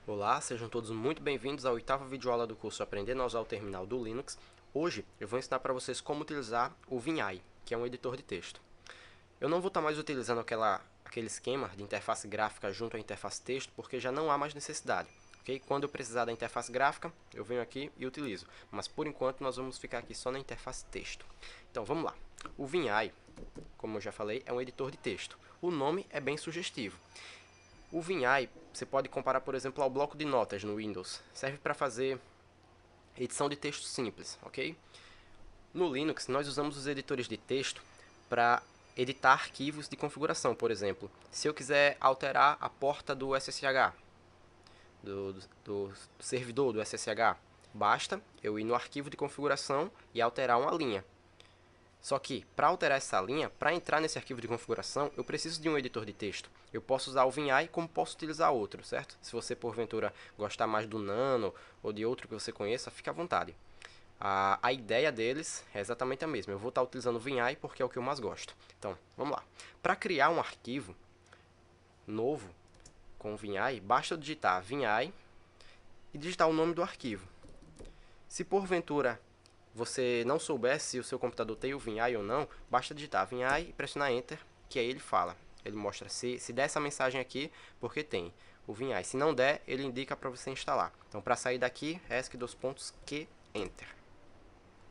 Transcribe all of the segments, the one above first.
Olá, sejam todos muito bem-vindos à oitava videoaula do curso Aprendendo a usar o terminal do Linux. Hoje eu vou ensinar para vocês como utilizar o VinAI, que é um editor de texto. Eu não vou estar mais utilizando aquele esquema de interface gráfica junto à interface texto, porque já não há mais necessidade. Okay? Quando eu precisar da interface gráfica, eu venho aqui e utilizo. Mas por enquanto nós vamos ficar aqui só na interface texto. Então vamos lá. O VinAI, como eu já falei, é um editor de texto. O nome é bem sugestivo. O VinAI você pode comparar, por exemplo, ao bloco de notas no Windows. Serve para fazer edição de texto simples, ok? No Linux, nós usamos os editores de texto para editar arquivos de configuração, por exemplo. Se eu quiser alterar a porta do SSH, do servidor do SSH, basta eu ir no arquivo de configuração e alterar uma linha. Só que, para alterar essa linha, para entrar nesse arquivo de configuração, eu preciso de um editor de texto. Eu posso usar o VinAI como posso utilizar outro, certo? Se você, porventura, gostar mais do Nano ou de outro que você conheça, fique à vontade. A ideia deles é exatamente a mesma. Eu vou estar utilizando o VinAI porque é o que eu mais gosto. Então, vamos lá. Para criar um arquivo novo com o VinAI, basta digitar VinAI e digitar o nome do arquivo. Se porventura você não souber se o seu computador tem o VinAI ou não, basta digitar VinAI e pressionar Enter, que aí ele fala. Ele mostra se der essa mensagem aqui, porque tem o VinAI. Se não der, ele indica para você instalar. Então, para sair daqui, ESC Enter.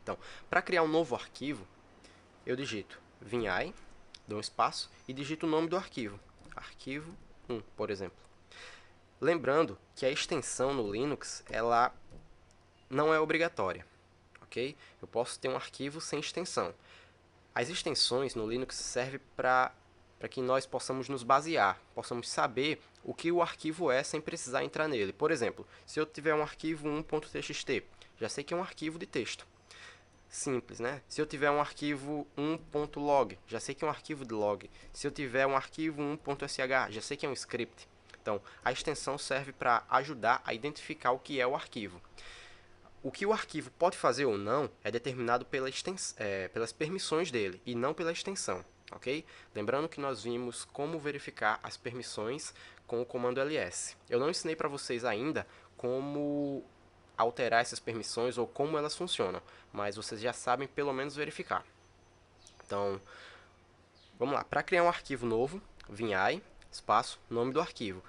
Então, para criar um novo arquivo, eu digito VinAI, dou um espaço e digito o nome do arquivo. Arquivo 1, por exemplo. Lembrando que a extensão no Linux, ela não é obrigatória. Okay? Eu posso ter um arquivo sem extensão. As extensões no Linux servem para que nós possamos nos basear, possamos saber o que o arquivo é sem precisar entrar nele. Por exemplo, se eu tiver um arquivo 1.txt, já sei que é um arquivo de texto. Simples, né? Se eu tiver um arquivo 1.log, já sei que é um arquivo de log. Se eu tiver um arquivo 1.sh, já sei que é um script. Então, a extensão serve para ajudar a identificar o que é o arquivo. O que o arquivo pode fazer ou não é determinado pelas permissões dele e não pela extensão, ok? Lembrando que nós vimos como verificar as permissões com o comando ls. Eu não ensinei para vocês ainda como alterar essas permissões ou como elas funcionam, mas vocês já sabem pelo menos verificar. Então, vamos lá. Para criar um arquivo novo, VinAI, espaço, nome do arquivo.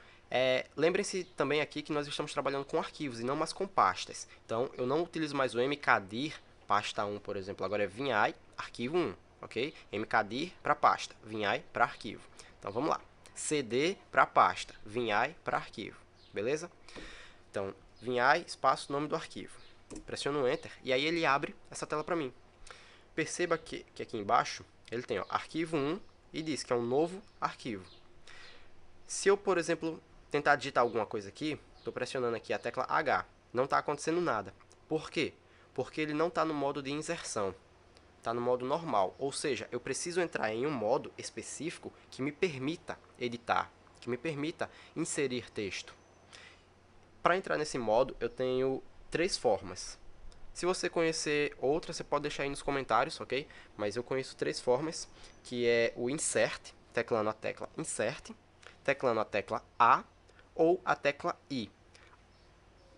Lembrem-se também aqui que nós estamos trabalhando com arquivos e não mais com pastas. Então, eu não utilizo mais o mkdir, pasta 1, por exemplo. Agora é VinAI, arquivo 1, ok? mkdir para pasta, VinAI para arquivo. Então, vamos lá. cd para pasta, VinAI para arquivo, beleza? Então, VinAI, espaço, nome do arquivo. Pressiono Enter e aí ele abre essa tela para mim. Perceba que aqui embaixo ele tem arquivo 1 e diz que é um novo arquivo. Se eu, por exemplo, tentar digitar alguma coisa aqui, estou pressionando aqui a tecla H, não está acontecendo nada. Por quê? Porque ele não está no modo de inserção, está no modo normal. Ou seja, eu preciso entrar em um modo específico que me permita editar, que me permita inserir texto. Para entrar nesse modo, eu tenho 3 formas. Se você conhecer outra, você pode deixar aí nos comentários, ok? Mas eu conheço 3 formas, que é o Insert, teclando a tecla Insert, teclando a tecla A ou a tecla I.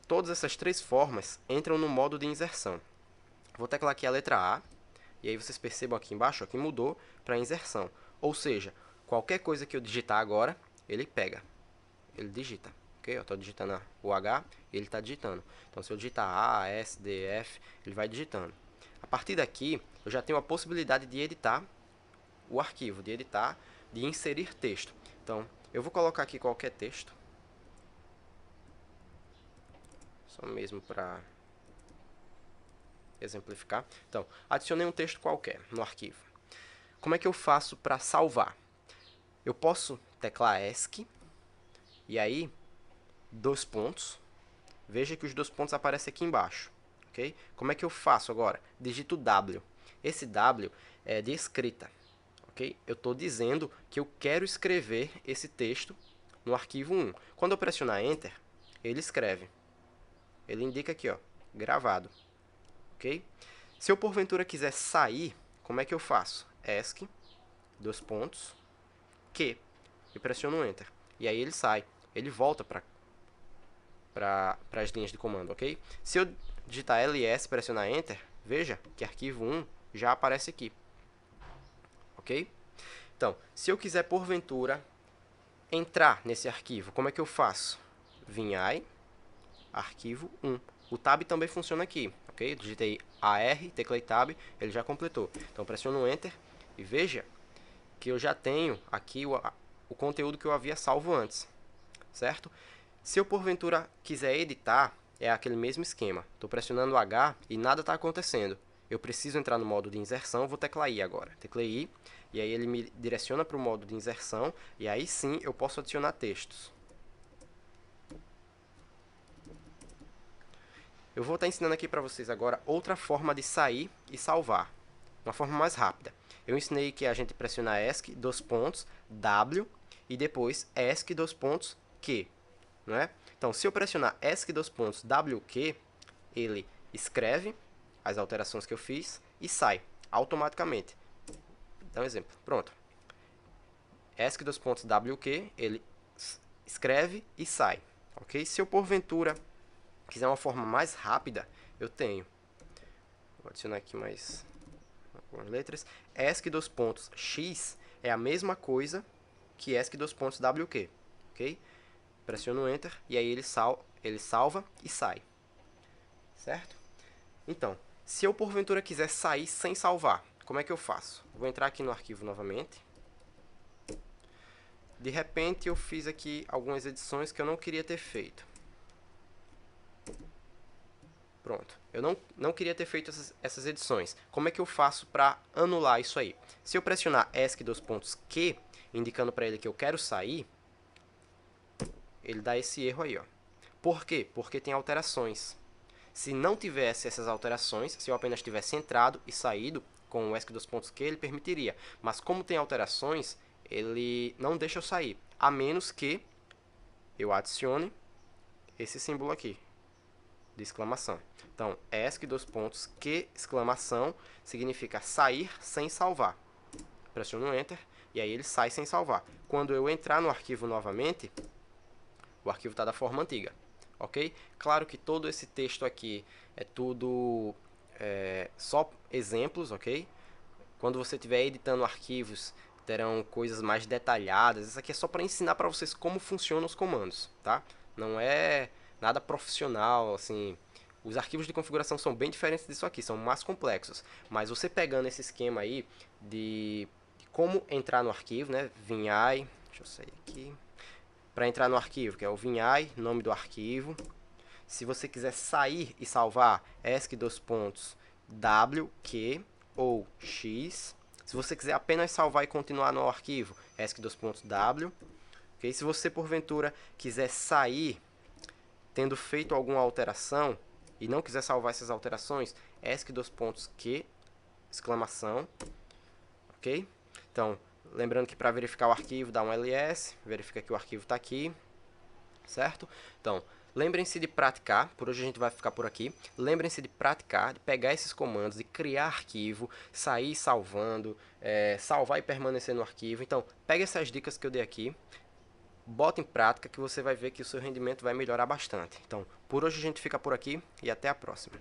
Todas essas 3 formas entram no modo de inserção. Vou teclar aqui a letra A, e aí vocês percebam aqui embaixo que mudou para inserção. Ou seja, qualquer coisa que eu digitar agora, ele pega, ele digita. Ok? Eu estou digitando o H, ele está digitando. Então, se eu digitar A, S, D, F, ele vai digitando. A partir daqui, eu já tenho a possibilidade de editar o arquivo, de inserir texto. Então, eu vou colocar aqui qualquer texto, só mesmo para exemplificar. Então, adicionei um texto qualquer no arquivo. Como é que eu faço para salvar? Eu posso teclar ESC, e aí, 2 pontos. Veja que os 2 pontos aparecem aqui embaixo. Okay? Como é que eu faço agora? Digito W. Esse W é de escrita. Okay? Eu estou dizendo que eu quero escrever esse texto no arquivo 1. Quando eu pressionar Enter, ele escreve. Ele indica aqui, ó, gravado. Okay? Se eu porventura quiser sair, como é que eu faço? ESC, 2 pontos, Q, e pressiono Enter. E aí ele sai, ele volta para para as linhas de comando, ok? Se eu digitar ls e pressionar Enter, veja que arquivo 1 já aparece aqui, ok? Então, se eu quiser, porventura, entrar nesse arquivo, como é que eu faço? VinAI, arquivo 1. O tab também funciona aqui, ok? Digitei AR, teclei tab, ele já completou. Então, pressiono Enter e veja que eu já tenho aqui o conteúdo que eu havia salvo antes, certo? Se eu, porventura, quiser editar, é aquele mesmo esquema. Estou pressionando H e nada está acontecendo. Eu preciso entrar no modo de inserção, vou teclar I agora. Teclei I, e aí ele me direciona para o modo de inserção, e aí sim eu posso adicionar textos. Eu vou estar ensinando aqui para vocês agora outra forma de sair e salvar, uma forma mais rápida. Eu ensinei que a gente pressiona ESC, W, e depois ESC, Q, não é? Então, se eu pressionar ESC, WQ, ele escreve as alterações que eu fiz e sai automaticamente. Vou dar um exemplo. Pronto. ESC, WQ, ele escreve e sai, ok? Se eu, porventura, quiser uma forma mais rápida, eu tenho. Vou adicionar aqui mais algumas letras. ESC, é a mesma coisa que ESC, WQ, ok? Pressiono Enter e aí ele salva e sai, certo? Então, se eu porventura quiser sair sem salvar, como é que eu faço? Vou entrar aqui no arquivo novamente. De repente eu fiz aqui algumas edições que eu não queria ter feito. Pronto, eu não queria ter feito essas edições. Como é que eu faço para anular isso aí? Se eu pressionar ESC, Q, indicando para ele que eu quero sair, ele dá esse erro aí, ó. Por quê? Porque tem alterações. Se não tivesse essas alterações, se eu apenas tivesse entrado e saído com o ESC, Q, ele permitiria. Mas como tem alterações, ele não deixa eu sair, a menos que eu adicione esse símbolo aqui de exclamação. Então, ESC, Q, exclamação, significa sair sem salvar. Pressiono Enter e aí ele sai sem salvar. Quando eu entrar no arquivo novamente, o arquivo está da forma antiga, ok? Claro que todo esse texto aqui é tudo só exemplos, ok? Quando você estiver editando arquivos, terão coisas mais detalhadas. Isso aqui é só para ensinar para vocês como funcionam os comandos, tá? Não é nada profissional, assim. Os arquivos de configuração são bem diferentes disso aqui, são mais complexos. Mas você pegando esse esquema aí de como entrar no arquivo, né? VinAI, deixa eu sair aqui. Para entrar no arquivo, que é o VinAI, nome do arquivo. Se você quiser sair e salvar, ESC, W, Q ou X. Se você quiser apenas salvar e continuar no arquivo, ESC, W. Okay? Se você, porventura, quiser sair tendo feito alguma alteração e não quiser salvar essas alterações, ESC, Q, exclamação. Ok? Então, lembrando que para verificar o arquivo, dá um ls, verifica que o arquivo está aqui, certo? Então, lembrem-se de praticar, por hoje a gente vai ficar por aqui. Lembrem-se de praticar, de pegar esses comandos, de criar arquivo, sair salvando, salvar e permanecer no arquivo. Então, pegue essas dicas que eu dei aqui, bota em prática que você vai ver que o seu rendimento vai melhorar bastante. Então, por hoje a gente fica por aqui e até a próxima.